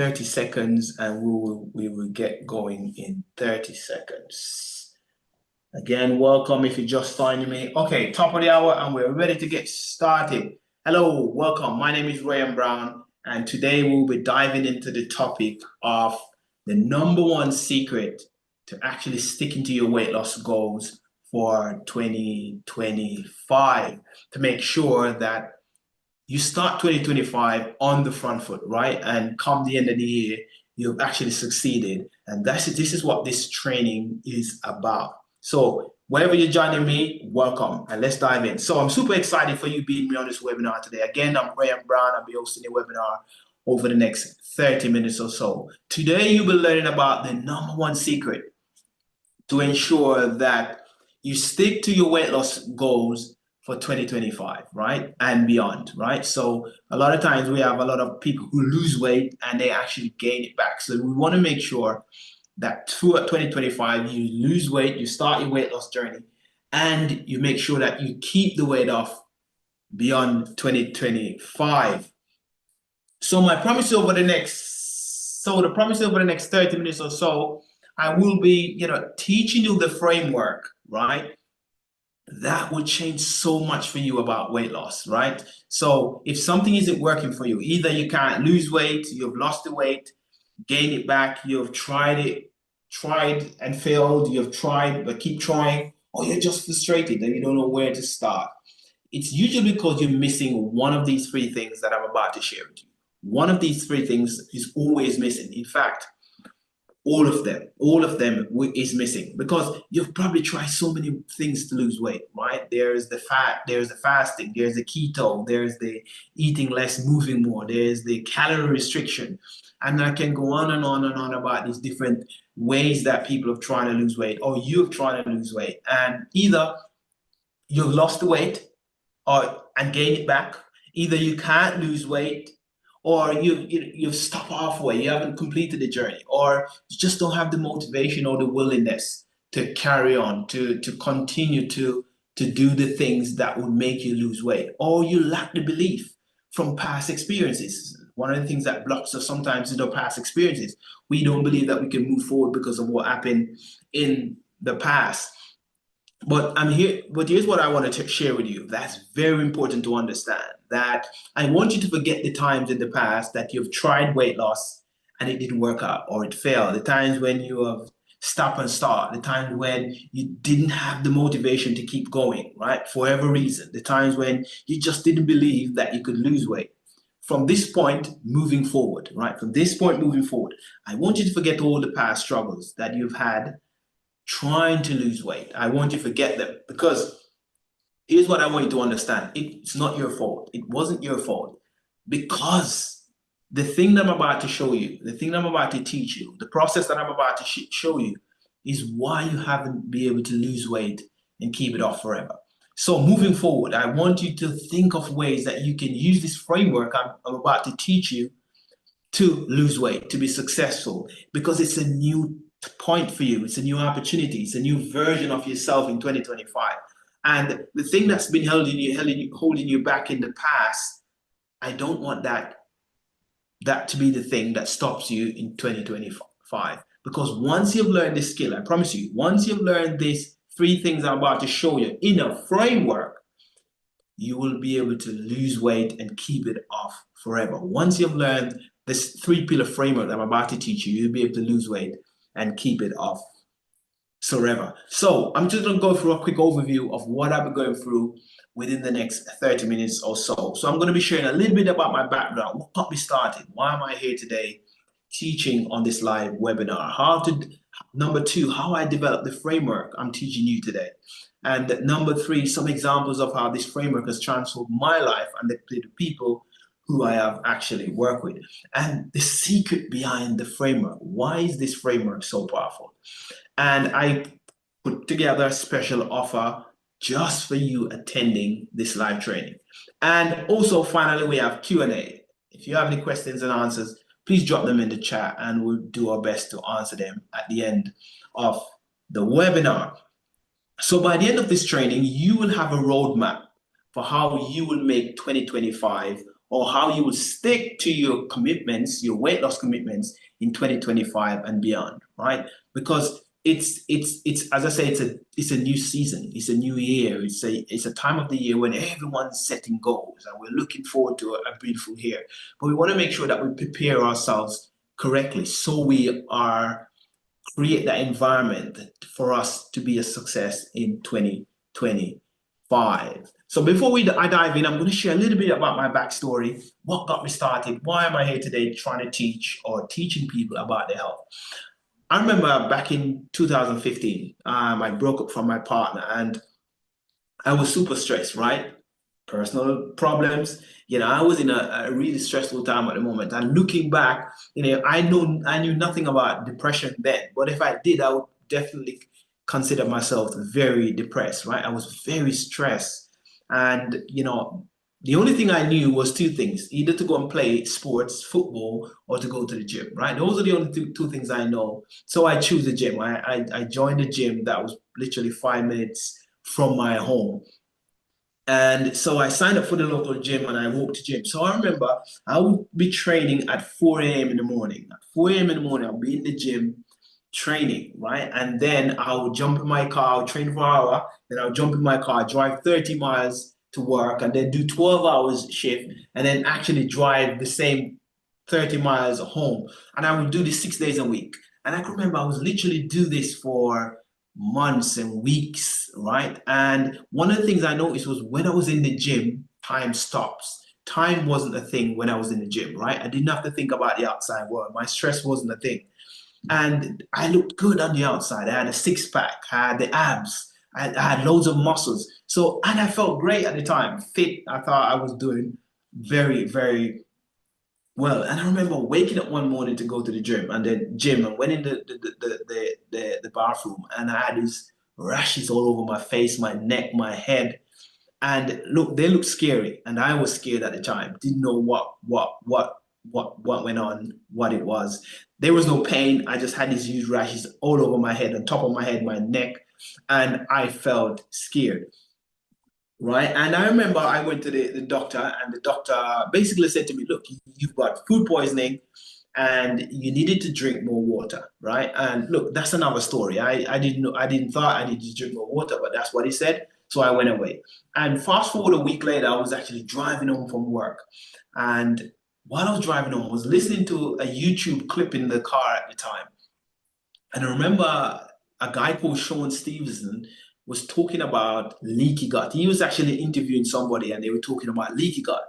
30 seconds and we will get going in 30 seconds. Again, welcome if you're just finding me. Okay, top of the hour and we're ready to get started. Hello, welcome. My name is Ryan Brown and today we'll be diving into the topic of the number one secret to actually sticking to your weight loss goals for 2025 to make sure that you start 2025 on the front foot, right? And come the end of the year, you've actually succeeded. And this is what this training is about. So wherever you're joining me, welcome and let's dive in. So I'm super excited for you being me on this webinar today. Again, I'm Graham Brown. I'll be hosting a webinar over the next 30 minutes or so. Today, you'll be learning about the number one secret to ensure that you stick to your weight loss goals for 2025, right? And beyond, right? So a lot of times we have a lot of people who lose weight and they actually gain it back. So we want to make sure that throughout 2025, you lose weight, you start your weight loss journey, and you make sure that you keep the weight off beyond 2025. So the promise over the next 30 minutes or so, I will be, teaching you the framework, right? That will change so much for you about weight loss, right? So if something isn't working for you, either you can't lose weight, you've lost the weight, gain it back, you've tried and failed, you've tried but keep trying, or you're just frustrated and you don't know where to start. It's usually because you're missing one of these three things that I'm about to share with you. One of these three things is always missing. In fact, all of them is missing because you've probably tried so many things to lose weight, right? There's the fasting, there's the keto, there's the eating less, moving more, there's the calorie restriction. And I can go on and on and on about these different ways that people have tried to lose weight or you've tried to lose weight. And either you've lost the weight and gain it back, either you can't lose weight or you've stopped halfway, you haven't completed the journey, or you just don't have the motivation or the willingness to carry on, to continue to do the things that would make you lose weight, or you lack the belief from past experiences. One of the things that blocks us sometimes is our past experiences. We don't believe that we can move forward because of what happened in the past. But here's what I want to share with you. That's very important to understand, that I want you to forget the times in the past that you've tried weight loss and it didn't work out or it failed. The times when you have stop and start, the times when you didn't have the motivation to keep going, right? For whatever reason, the times when you just didn't believe that you could lose weight. From this point moving forward, right? From this point moving forward, I want you to forget all the past struggles that you've had trying to lose weight. I want you to forget them, because here's what I want you to understand. It's not your fault. It wasn't your fault, because the thing that I'm about to show you, the thing that I'm about to teach you, the process that I'm about to show you is why you haven't been able to lose weight and keep it off forever. So moving forward, I want you to think of ways that you can use this framework I'm about to teach you to lose weight, to be successful, because it's a new point for you. It's a new opportunity. It's a new version of yourself in 2025. And the thing that's been holding you back in the past, I don't want that to be the thing that stops you in 2025. Because once you've learned this skill, I promise you, once you've learned these three things I'm about to show you in a framework, you will be able to lose weight and keep it off forever. Once you've learned this 3-pillar framework that I'm about to teach you, you'll be able to lose weight and keep it off forever. So I'm just going to go through a quick overview of what I'll be going through within the next 30 minutes or so. So I'm going to be sharing a little bit about my background, what got me started, why am I here today teaching on this live webinar, number 2, how I developed the framework I'm teaching you today. And number 3, some examples of how this framework has transformed my life and the people who I have actually worked with. And the secret behind the framework. Why is this framework so powerful? And I put together a special offer just for you attending this live training. And also, finally, we have Q&A. If you have any questions and answers, please drop them in the chat and we'll do our best to answer them at the end of the webinar. So by the end of this training, you will have a roadmap for how you will make 2025 or how you will stick to your commitments, your weight loss commitments in 2025 and beyond, right? Because it's as I say, it's a new season, it's a new year, it's a time of the year when everyone's setting goals and we're looking forward to a beautiful year. But we want to make sure that we prepare ourselves correctly so we are create that environment for us to be a success in 2025. So before I dive in, I'm going to share a little bit about my backstory, what got me started, why am I here today trying to teach or teaching people about their health. I remember back in 2015, I broke up from my partner and I was super stressed, right? Personal problems. I was in a really stressful time at the moment. And looking back, I knew nothing about depression then. But if I did, I would definitely consider myself very depressed, right? I was very stressed. And, the only thing I knew was two things, either to go and play sports, football, or to go to the gym, right? Those are the only two things I know. So I choose the gym. I joined the gym that was literally 5 minutes from my home. And so I signed up for the local gym and I walked to gym. So I remember I would be training at 4 a.m. in the morning. At 4 a.m. in the morning, I'll be in the gym training, right? And then I would jump in my car, I'll train for an hour, then I'll jump in my car, drive 30 miles to work, and then do 12 hours shift, and then actually drive the same 30 miles home. And I would do this 6 days a week. And I can remember I was literally do this for months and weeks, right? And one of the things I noticed was when I was in the gym, time stops. Time wasn't a thing when I was in the gym, right? I didn't have to think about the outside world. My stress wasn't a thing. And I looked good on the outside. I had a six pack, I had the abs, I had loads of muscles. So, and I felt great at the time, fit. I thought I was doing very, very well. And I remember waking up one morning to go to the gym and went in the bathroom and I had these rashes all over my face, my neck, my head. And look, they looked scary. And I was scared at the time, didn't know what went on, what it was. There was no pain. I just had these huge rashes all over my head, on top of my head, my neck, and I felt scared. Right. And I remember I went to the doctor, and the doctor basically said to me, look, you've got food poisoning and you needed to drink more water. Right. And look, that's another story. I didn't know, I didn't thought I needed to drink more water, but that's what he said. So I went away. And fast forward a week later, I was actually driving home from work. And while I was driving home, I was listening to a YouTube clip in the car at the time. And I remember a guy called Sean Stevenson was talking about leaky gut. He was actually interviewing somebody and they were talking about leaky gut.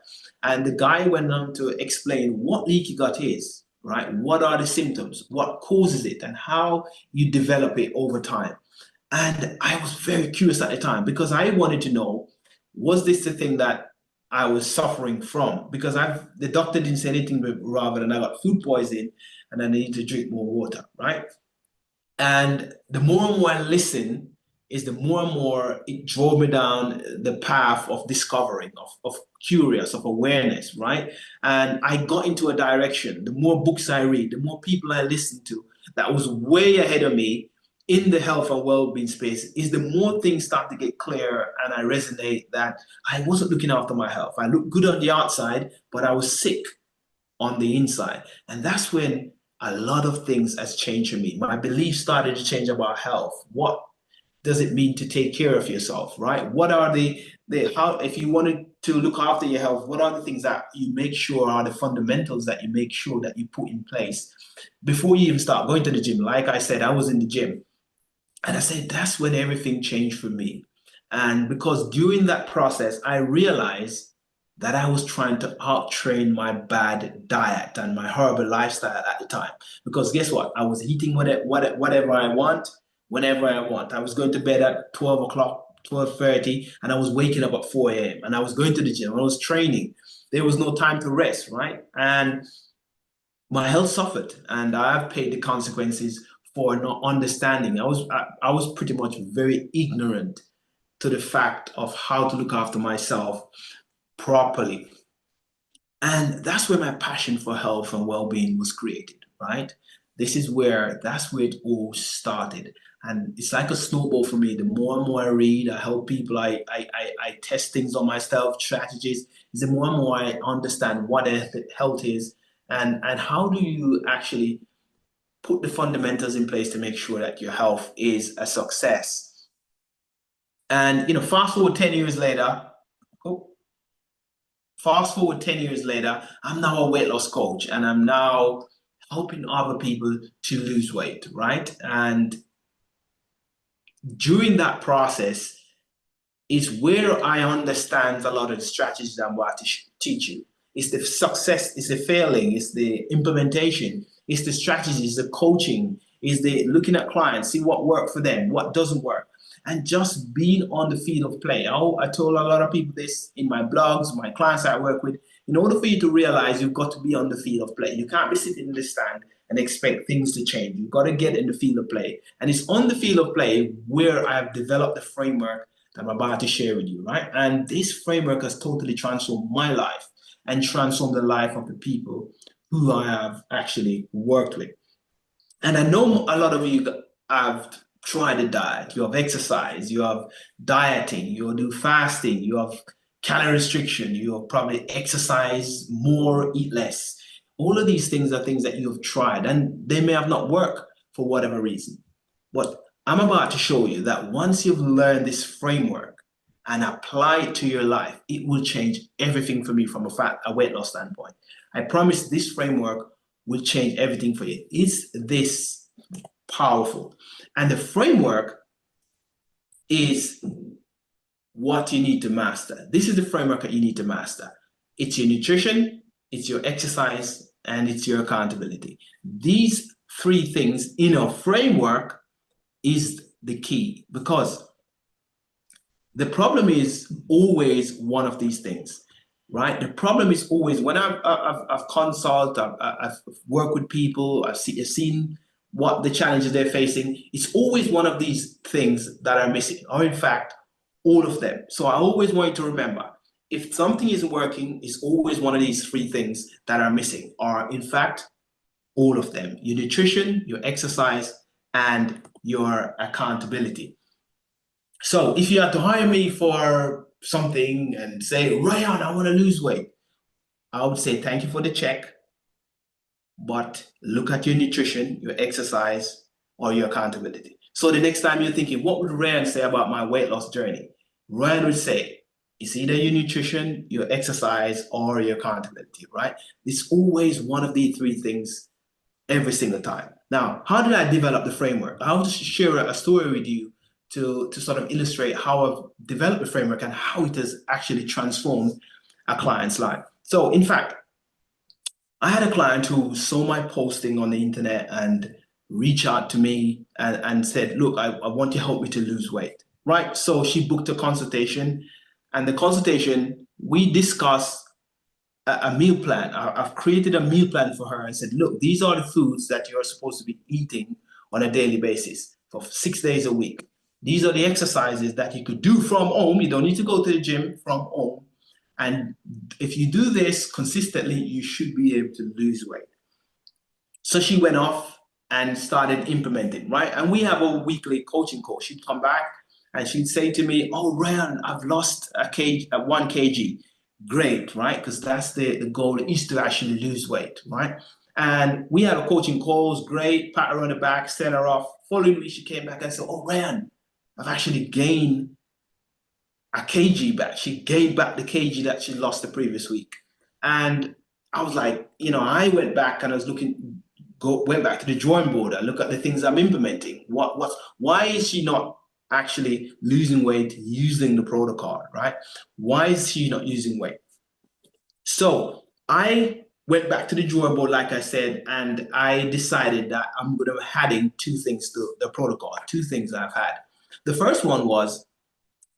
And the guy went on to explain what leaky gut is, right? What are the symptoms? What causes it? And how you develop it over time. And I was very curious at the time because I wanted to know, was this the thing that I was suffering from? Because the doctor didn't say anything rather than I got food poisoning and I need to drink more water, right? And the more and more I listen, is the more and more it drove me down the path of discovering, of curious, of awareness, right? And I got into a direction. The more books I read, the more people I listen to that was way ahead of me in the health and well-being space, is the more things start to get clearer and I resonate that I wasn't looking after my health. I looked good on the outside, but I was sick on the inside. And that's when a lot of things has changed for me. My beliefs started to change about health. What does it mean to take care of yourself, right? What are the how, if you wanted to look after your health, what are the things that you make sure are the fundamentals that you make sure that you put in place before you even start going to the gym? Like I said, I was in the gym and I said, that's when everything changed for me. And because during that process, I realized that I was trying to out train my bad diet and my horrible lifestyle at the time. Because guess what? I was eating whatever I want, whenever I want. I was going to bed at 12 o'clock, 12:30, and I was waking up at 4 a.m. And I was going to the gym. I was training. There was no time to rest, right? And my health suffered, and I've paid the consequences for not understanding. I was pretty much very ignorant to the fact of how to look after myself properly. And that's where my passion for health and well-being was created, right? That's where it all started. And it's like a snowball for me. The more and more I read, I help people, I test things on myself, strategies, the more and more I understand what health is, and how do you actually put the fundamentals in place to make sure that your health is a success. And fast forward 10 years later, oh, I'm now a weight loss coach, and I'm now helping other people to lose weight, right? And during that process is where I understand a lot of the strategies I'm about to teach you. It's the success, it's the failing, it's the implementation, it's the strategies, the coaching, is the looking at clients, see what worked for them, what doesn't work, and just being on the field of play. I told a lot of people this in my blogs, my clients I work with. In order for you to realize, you've got to be on the field of play. You can't be sitting in the stand and expect things to change. You've got to get in the field of play. And it's on the field of play where I've developed the framework that I'm about to share with you, right? And this framework has totally transformed my life and transformed the life of the people who I have actually worked with. And I know a lot of you have tried a diet, you have exercise, you have dieting, you do fasting, you have calorie restriction, you have probably exercise more, eat less. All of these things are things that you have tried, and they may have not worked for whatever reason. But I'm about to show you that once you've learned this framework and apply it to your life, it will change everything for me from a weight loss standpoint. I promise this framework will change everything for you. It's this powerful. And the framework is what you need to master. This is the framework that you need to master. It's your nutrition, it's your exercise, and it's your accountability. These three things in a framework is the key, because the problem is always one of these things, right? The problem is always when I've consulted, I've worked with people, I've seen what the challenges they're facing. It's always one of these things that are missing, or in fact, all of them. So I always want you to remember, if something isn't working, it's always one of these three things that are missing, or in fact, all of them: your nutrition, your exercise, and your accountability. So if you had to hire me for something and say, Ryan, I want to lose weight, I would say thank you for the check, but look at your nutrition, your exercise, or your accountability. So the next time you're thinking, what would Ryan say about my weight loss journey? Ryan would say, it's either your nutrition, your exercise, or your accountability, right? It's always one of the three things every single time. Now, how did I develop the framework? I'll just share a story with you to sort of illustrate how I've developed the framework and how it has actually transformed a client's life. So in fact, I had a client who saw my posting on the internet and reached out to me and said, look, I want you to help me to lose weight, right? So she booked a consultation, and the consultation, we discussed a meal plan. I've created a meal plan for her and said, look, these are the foods that you're supposed to be eating on a daily basis for 6 days a week. These are the exercises that you could do from home. You don't need to go to the gym, from home. And if you do this consistently, you should be able to lose weight. So she went off and started implementing, right? And we have a weekly coaching call. She'd come back and she'd say to me, oh, Ryan, I've lost 1 kg. Great, right? Because that's the goal, is to actually lose weight, right? And we had a coaching calls, great, pat her on the back, send her off. Following week, she came back and said, oh, Ryan, I've actually gained 1 kg back. She gained back the kg that she lost the previous week. And I was like, I went back and I was went back to the drawing board. I look at the things I'm implementing. Why is she not actually losing weight using the protocol, right? Why is she not using weight? So I went back to the drawing board, like I said, and I decided that I'm going to be adding 2 things to the protocol, 2 things I've had. The first one was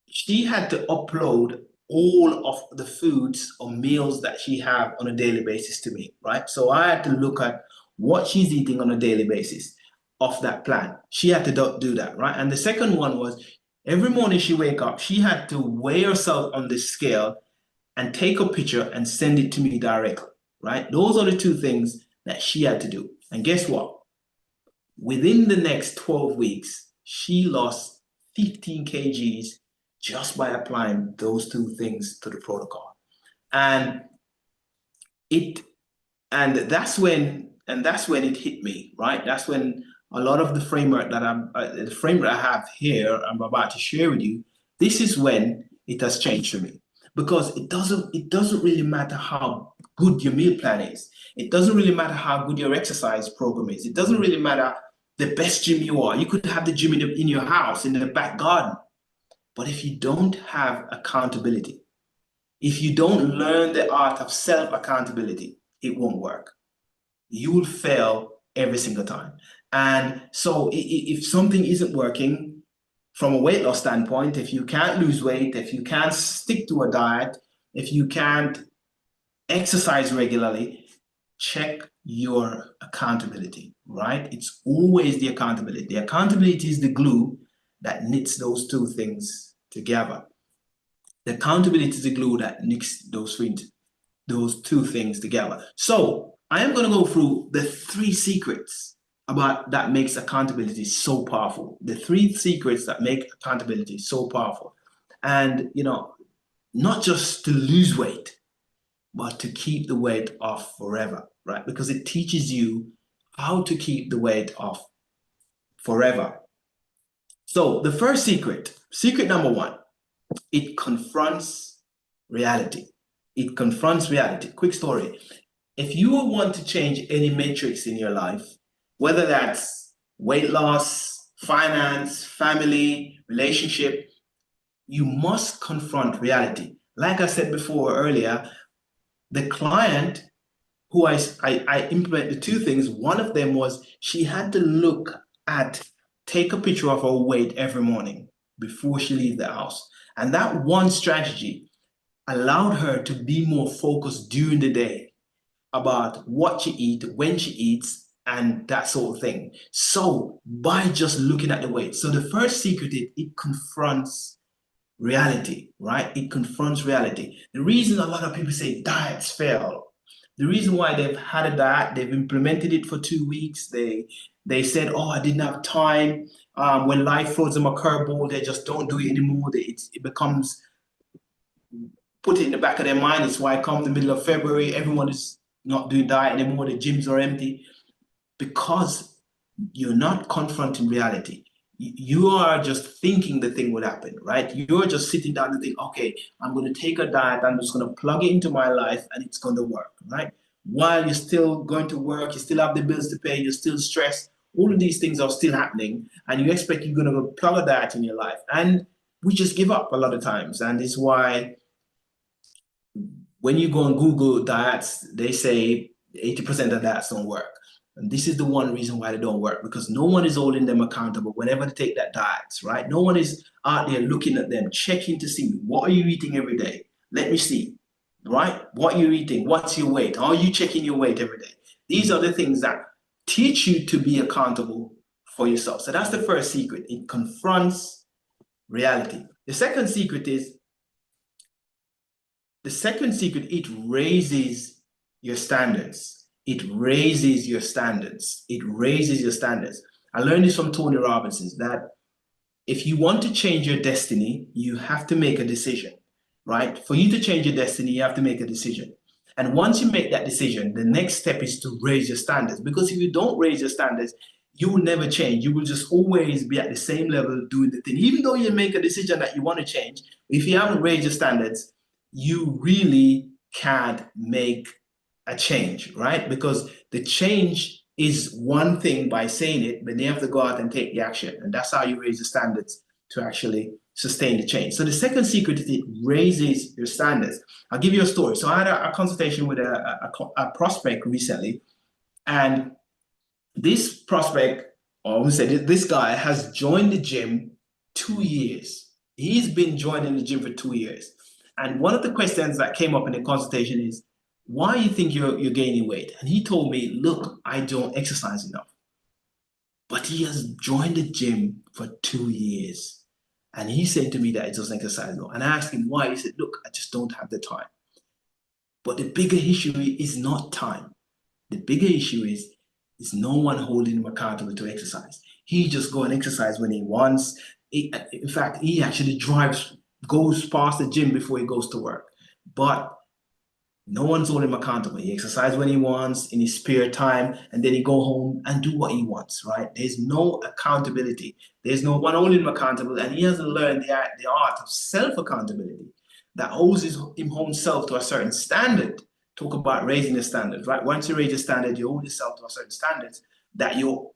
she had to upload all of the foods or meals that she have on a daily basis to me, right? So I had to look at what she's eating on a daily basis of that plan. She had to do that, right? And the second one was every morning she wake up, she had to weigh herself on the scale and take a picture and send it to me directly, right? Those are the 2 things that she had to do. And guess what? Within the next 12 weeks, she lost 15 kgs just by applying those two things to the protocol. And that's when it hit me, right? That's when a lot of the framework that I have here, I'm about to share with you, this is when it has changed for me. Because it doesn't really matter how good your meal plan is. It doesn't really matter how good your exercise program is. It doesn't really matter the best gym you are. You could have the gym in your house, in the back garden. But if you don't have accountability, if you don't learn the art of self-accountability, it won't work. You will fail every single time. And so if something isn't working from a weight loss standpoint, if you can't lose weight, if you can't stick to a diet, if you can't exercise regularly, check your accountability, right? It's always the accountability. The accountability is the glue that knits those two things together. The accountability is the glue that knits those two things together. So I am going to go through the 3 secrets about that makes accountability so powerful. The 3 secrets that make accountability so powerful. And, not just to lose weight, but to keep the weight off forever, right? Because it teaches you how to keep the weight off forever. So the first secret number 1, it confronts reality. It confronts reality. Quick story. If you want to change any matrix in your life, whether that's weight loss, finance, family, relationship, you must confront reality. Like I said before earlier, the client who I implemented 2 things. One of them was she had to take a picture of her weight every morning before she leaves the house. And that one strategy allowed her to be more focused during the day about what she eats, when she eats, and that sort of thing. So by just looking at the weight. So the first secret, it confronts reality, right? It confronts reality. The reason a lot of people say diets fail, the reason why they've had a diet, they've implemented it for 2 weeks, they said, oh, I didn't have time. When life throws them a curveball, they just don't do it anymore. It becomes put it in the back of their mind. It's why come the middle of February, everyone is not doing diet anymore. The gyms are empty because you're not confronting reality. You are just thinking the thing would happen, right? You're just sitting down and think, okay, I'm going to take a diet. I'm just going to plug it into my life and it's going to work, right? While you're still going to work, you still have the bills to pay, you're still stressed. All of these things are still happening and you expect you're going to plug a diet in your life. And we just give up a lot of times. And it's why when you go on Google diets, they say 80% of diets don't work. And this is the one reason why they don't work, because no one is holding them accountable whenever they take that diets, right? No one is out there looking at them, checking to see, what are you eating every day? Let me see, right? What are you eating? What's your weight? Are you checking your weight every day? These are the things that teach you to be accountable for yourself. So that's the first secret. It confronts reality. The second secret, it raises your standards. It raises your standards. It raises your standards. I learned this from Tony Robbins, that if you want to change your destiny, you have to make a decision, right? For you to change your destiny, you have to make a decision. And once you make that decision, the next step is to raise your standards. Because if you don't raise your standards, you will never change. You will just always be at the same level doing the thing. Even though you make a decision that you want to change, if you haven't raised your standards, you really can't make a change, right? Because the change is one thing by saying it, but they have to go out and take the action. And that's how you raise the standards to actually sustain the change. So the second secret is it raises your standards. I'll give you a story. So I had a consultation with a prospect recently, and this prospect, or I would say this guy, has joined the gym 2 years. He's been joining the gym for 2 years. And one of the questions that came up in the consultation is, why do you think you're gaining weight? And he told me, look, I don't exercise enough. But he has joined the gym for 2 years. And he said to me that he doesn't exercise enough. And I asked him why. He said, look, I just don't have the time. But the bigger issue is not time. The bigger issue is There's no one holding him accountable to exercise. He just go and exercise when he wants. In fact, he actually goes past the gym before he goes to work. But no one's holding him accountable. He exercises when he wants in his spare time, and then he go home and do what he wants, right? There's no accountability. There's no one holding him accountable, and he hasn't learned the art of self-accountability that holds his own self to a certain standard. Talk about raising the standards, right? Once you raise the standard, you hold yourself to a certain standards that you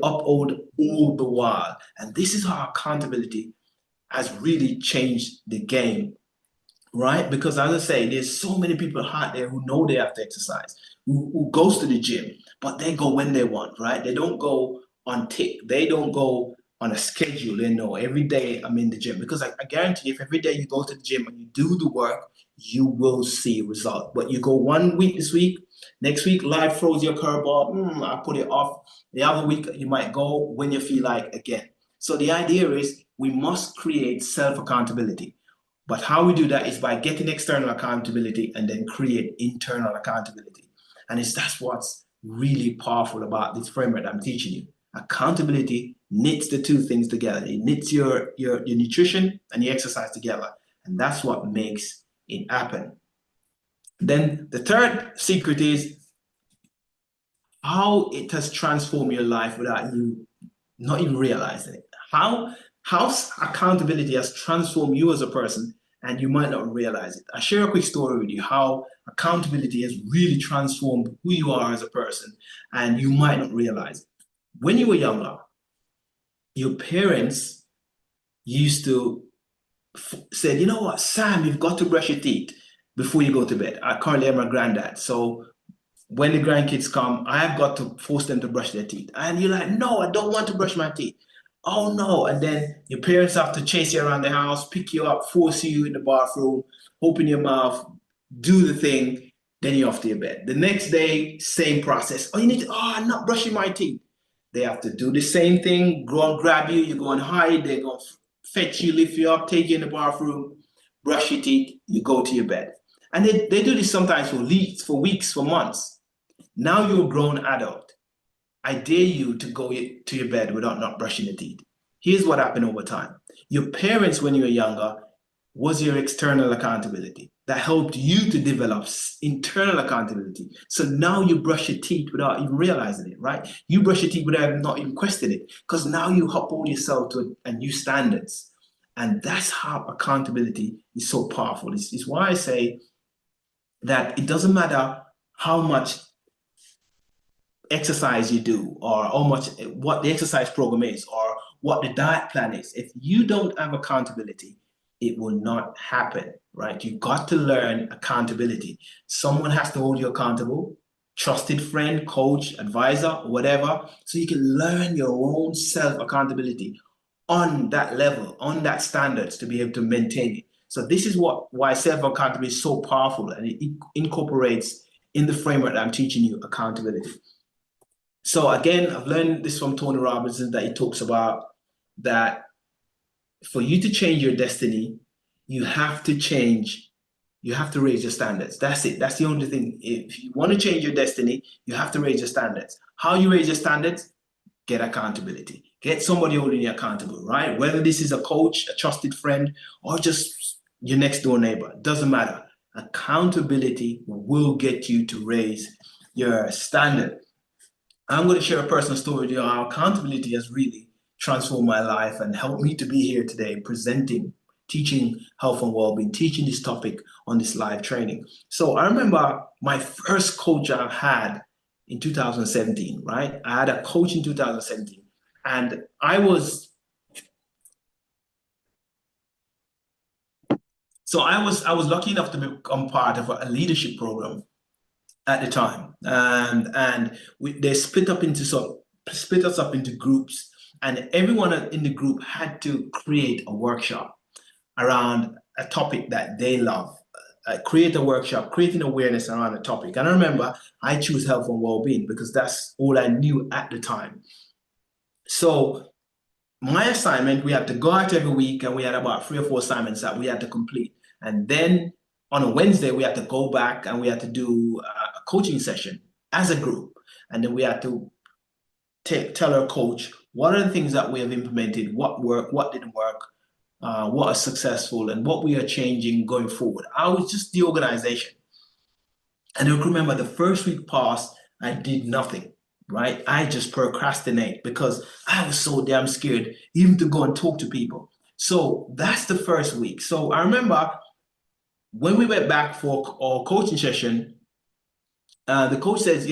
uphold all the while. And this is how accountability has really changed the game, right? Because as I say, there's so many people out there who know they have to exercise, who goes to the gym, but they go when they want, right? They don't go on tick. They don't go on a schedule. They know every day I'm in the gym, because I guarantee if every day you go to the gym and you do the work, you will see result. But you go 1 week this week, next week life throws your curveball, I put it off. The other week you might go when you feel like again. So the idea is we must create self-accountability. But how we do that is by getting external accountability and then create internal accountability. And that's what's really powerful about this framework I'm teaching you. Accountability knits the two things together. It knits your nutrition and your exercise together. And that's what makes it happen. Then the third secret is how it has transformed your life without you not even realizing it. How accountability has transformed you as a person, and you might not realize it. I'll share a quick story with you how accountability has really transformed who you are as a person, and you might not realize it. When you were younger, your parents used to say, you know what, Sam, you've got to brush your teeth before you go to bed. I currently am a granddad, so when the grandkids come, I have got to force them to brush their teeth. And you're like, no, I don't want to brush my teeth. Oh no. And then your parents have to chase you around the house, pick you up, force you in the bathroom, open your mouth, do the thing, then you're off to your bed. The next day, same process. Oh, I'm not brushing my teeth. They have to do the same thing, go and grab you, you go and hide, they go fetch you, lift you up, take you in the bathroom, brush your teeth, you go to your bed. And they do this sometimes for weeks, for months. Now you're a grown adult. I dare you to go to your bed without not brushing your teeth. Here's what happened over time. Your parents, when you were younger, was your external accountability that helped you to develop internal accountability. So now you brush your teeth without even realizing it, right? You brush your teeth without not even questioning it, because now you uphold yourself to a new standards. And that's how accountability is so powerful. It's why I say that it doesn't matter how much exercise you do, or how much, what the exercise program is, or what the diet plan is. If you don't have accountability, it will not happen, right? You got to learn accountability. Someone has to hold you accountable, trusted friend, coach, advisor, whatever, so you can learn your own self accountability on that level, on that standards, to be able to maintain it. So this is why self accountability is so powerful, and it incorporates in the framework that I'm teaching you accountability. So again, I've learned this from Tony Robbins, that he talks about that for you to change your destiny, you have to raise your standards. That's it. That's the only thing. If you want to change your destiny, you have to raise your standards. How you raise your standards? Get accountability. Get somebody holding you accountable, right? Whether this is a coach, a trusted friend, or just your next door neighbor, doesn't matter. Accountability will get you to raise your standard. I'm going to share a personal story with you how accountability has really transformed my life and helped me to be here today teaching health and well-being, teaching this topic on this live training. So I remember my first coach I had in 2017, right? I had a coach in 2017, and I was lucky enough to become part of a leadership program at the time, and they split us up into groups, and everyone in the group had to create a workshop around a topic that they love. Create a workshop, creating awareness around a topic. And I remember I chose health and well-being because that's all I knew at the time. So my assignment, we had to go out every week, and we had about 3 or 4 assignments that we had to complete. And then on a Wednesday, we had to go back and we had to do a coaching session as a group. And then we had to tell our coach what are the things that we have implemented, what worked, what didn't work, what are successful, and what we are changing going forward. I was just the organization. And I remember the first week passed, I did nothing, right? I just procrastinate because I was so damn scared even to go and talk to people. So that's the first week. So I remember when we went back for our coaching session, the coach says,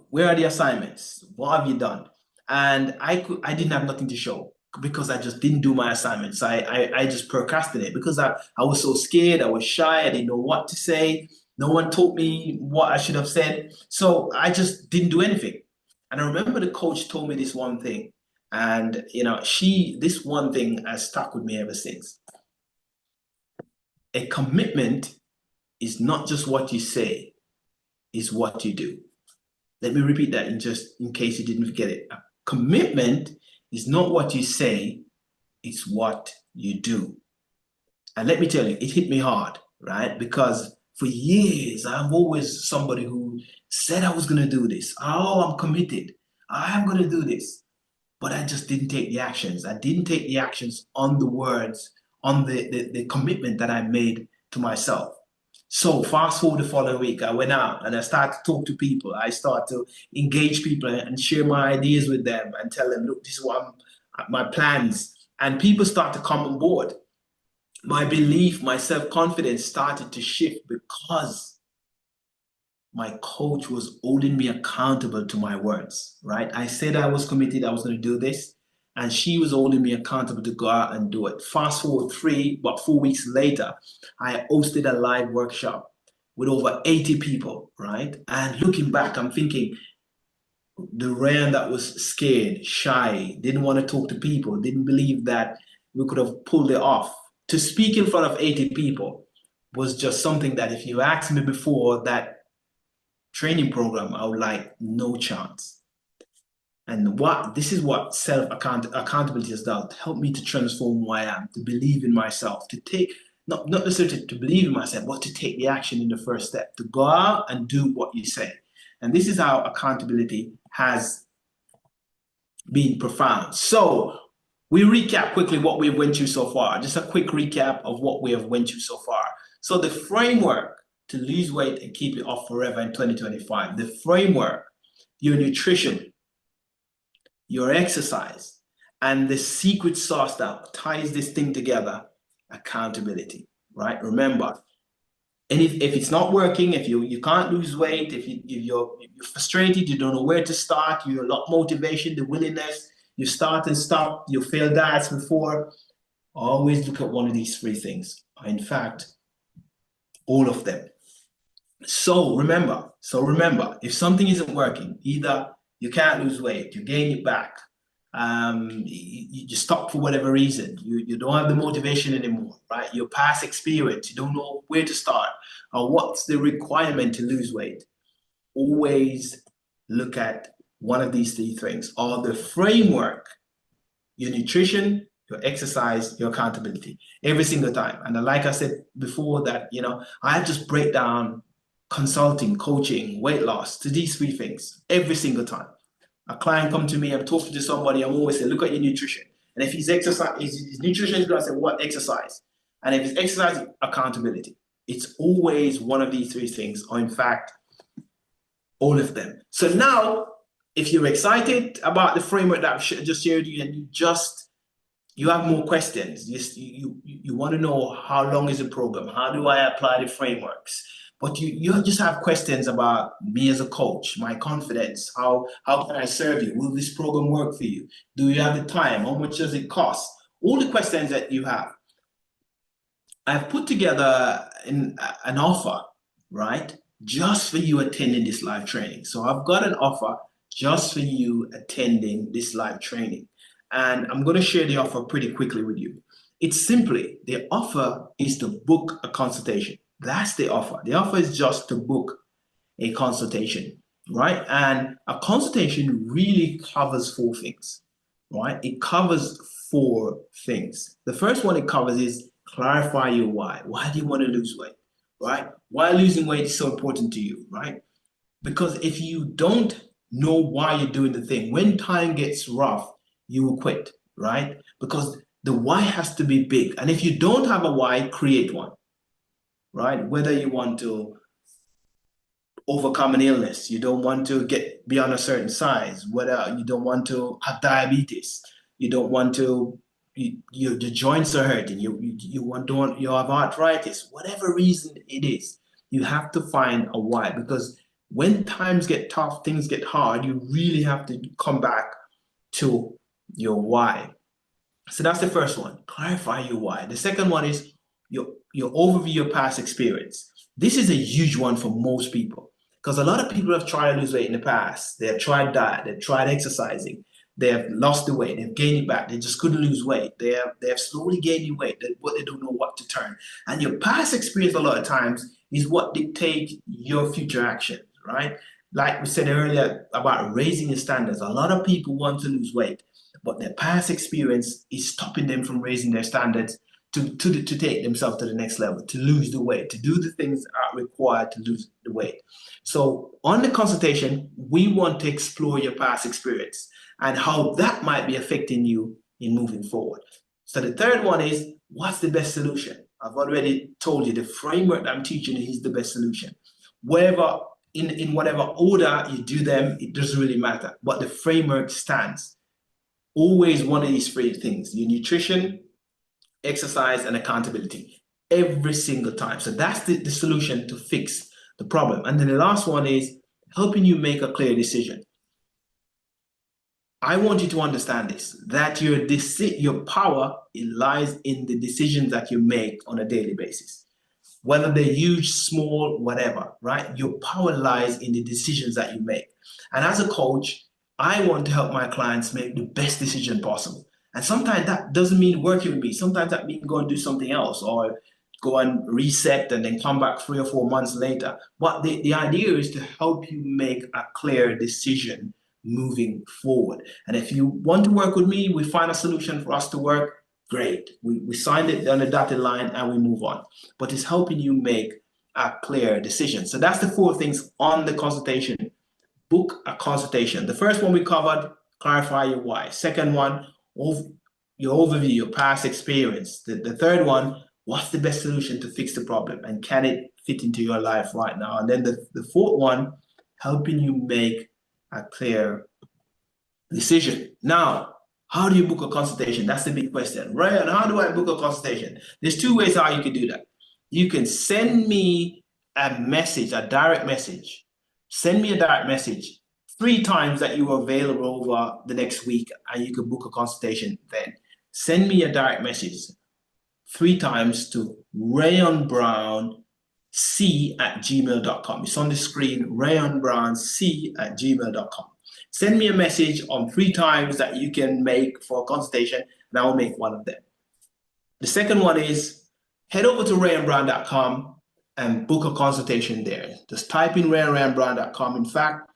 where are the assignments? What have you done? And I didn't have nothing to show because I just didn't do my assignments. I just procrastinated because I was so scared. I was shy. I didn't know what to say. No one taught me what I should have said. So I just didn't do anything. And I remember the coach told me this one thing. And, this one thing has stuck with me ever since. A commitment is not just what you say, is what you do. Let me repeat that in case you didn't get it. A commitment is not what you say, it's what you do. And let me tell you, it hit me hard, right? Because for years, I'm always somebody who said I was going to do this. Oh, I'm committed. I am going to do this. But I just didn't take the actions. I didn't take the actions on the words, on the commitment that I made to myself. So fast forward the following week, I went out and I started to talk to people. I started to engage people and share my ideas with them and tell them, look, this is what my plans. And people start to come on board. My belief, my self-confidence started to shift because my coach was holding me accountable to my words, right? I said I was committed, I was going to do this, and she was holding me accountable to go out and do it. Fast forward 4 weeks later, I hosted a live workshop with over 80 people, right? And looking back, I'm thinking, the Ryan that was scared, shy, didn't want to talk to people, didn't believe that we could have pulled it off. To speak in front of 80 people was just something that if you asked me before that training program, I would like no chance. And this is what accountability has done. Help me to transform who I am, to believe in myself, to take not necessarily to believe in myself, but to take the action in the first step, to go out and do what you say. And this is how accountability has been profound. So we recap quickly what we've went through so far. Just a quick recap of what we have went through so far. So the framework to lose weight and keep it off forever in 2025. The framework, your nutrition, your exercise, and the secret sauce that ties this thing together, accountability, right? Remember, and if it's not working, if you can't lose weight, if you're frustrated, you don't know where to start, you lack motivation, the willingness, you start and stop, you failed diets before, always look at one of these three things. In fact, all of them. So remember, if something isn't working, either you can't lose weight, you gain it back, you stop for whatever reason, you don't have the motivation anymore, right? Your past experience, you don't know where to start, or what's the requirement to lose weight. Always look at one of these three things, or the framework, your nutrition, your exercise, your accountability, every single time. And like I said before that, I just break down consulting, coaching, weight loss to these three things every single time. A client come to me, I'm talking to somebody, I'm always saying, look at your nutrition. And if his nutrition is going to say, what exercise? And if it's exercise, accountability. It's always one of these three things, or in fact, all of them. So now, if you're excited about the framework that I've just shared with you, and you have more questions, you want to know how long is the program? How do I apply the frameworks? But you just have questions about me as a coach, my confidence, how can I serve you? Will this program work for you? Do you have the time? How much does it cost? All the questions that you have. I've put together an offer, right? Just for you attending this live training. So I've got an offer just for you attending this live training. And I'm going to share the offer pretty quickly with you. It's simply, the offer is to book a consultation. That's the offer. The offer is just to book a consultation, right? And a consultation really covers four things, right? It covers four things. The first one it covers is clarify your why. Why do you want to lose weight, right? Why losing weight is so important to you, right? Because if you don't know why you're doing the thing. When time gets rough, you will quit, right? Because the why has to be big. And if you don't have a why, create one, right? Whether you want to overcome an illness, you don't want to get beyond a certain size, whether you don't want to have diabetes, you don't want to, the joints are hurting, you have arthritis, whatever reason it is, you have to find a why. Because when times get tough, things get hard, you really have to come back to your why. So that's the first one. Clarify your why. The second one is your overview your past experience. This is a huge one for most people because a lot of people have tried to lose weight in the past. They have tried diet, they've tried exercising, they have lost the weight, they've gained it back, they just couldn't lose weight. They have slowly gained weight, but they don't know what to turn. And your past experience a lot of times is what dictates your future actions, right? Like we said earlier about raising your standards. A lot of people want to lose weight, but their past experience is stopping them from raising their standards to take themselves to the next level, to lose the weight, to do the things that are required to lose the weight. So on the consultation, we want to explore your past experience and how that might be affecting you in moving forward. So the third one is, what's the best solution? I've already told you the framework that I'm teaching is the best solution. Wherever, in whatever order you do them, it doesn't really matter, but the framework stands. Always one of these three things: your nutrition, exercise, and accountability, every single time. So that's the solution to fix the problem. And then the last one is helping you make a clear decision. I want you to understand this, that your power, it lies in the decisions that you make on a daily basis. Whether they're huge, small, whatever, right? Your power lies in the decisions that you make. And as a coach, I want to help my clients make the best decision possible. And sometimes that doesn't mean working with me. Sometimes that means go and do something else or go and reset and then come back 3 or 4 months later. But the idea is to help you make a clear decision moving forward. And if you want to work with me, we find a solution for us to work, great. We signed it on the dotted line and we move on. But it's helping you make a clear decision. So that's the 4 things on the consultation. Book a consultation. The first one we covered, clarify your why. Second one, your overview, your past experience. The third one, what's the best solution to fix the problem and can it fit into your life right now? And then the fourth one, helping you make a clear decision. Now, how do you book a consultation? That's the big question. Ryan, how do I book a consultation? There's 2 ways how you can do that. You can send me a message, a direct message. Send me a direct message 3 times that you are available over the next week and you can book a consultation then. Send me a direct message 3 times to rayonbrownc@gmail.com. It's on the screen, rayonbrownc@gmail.com. Send me a message on 3 times that you can make for a consultation, and I will make one of them. The second one is head over to rayonbrown.com and book a consultation there. Just type in rayonbrown.com. In fact,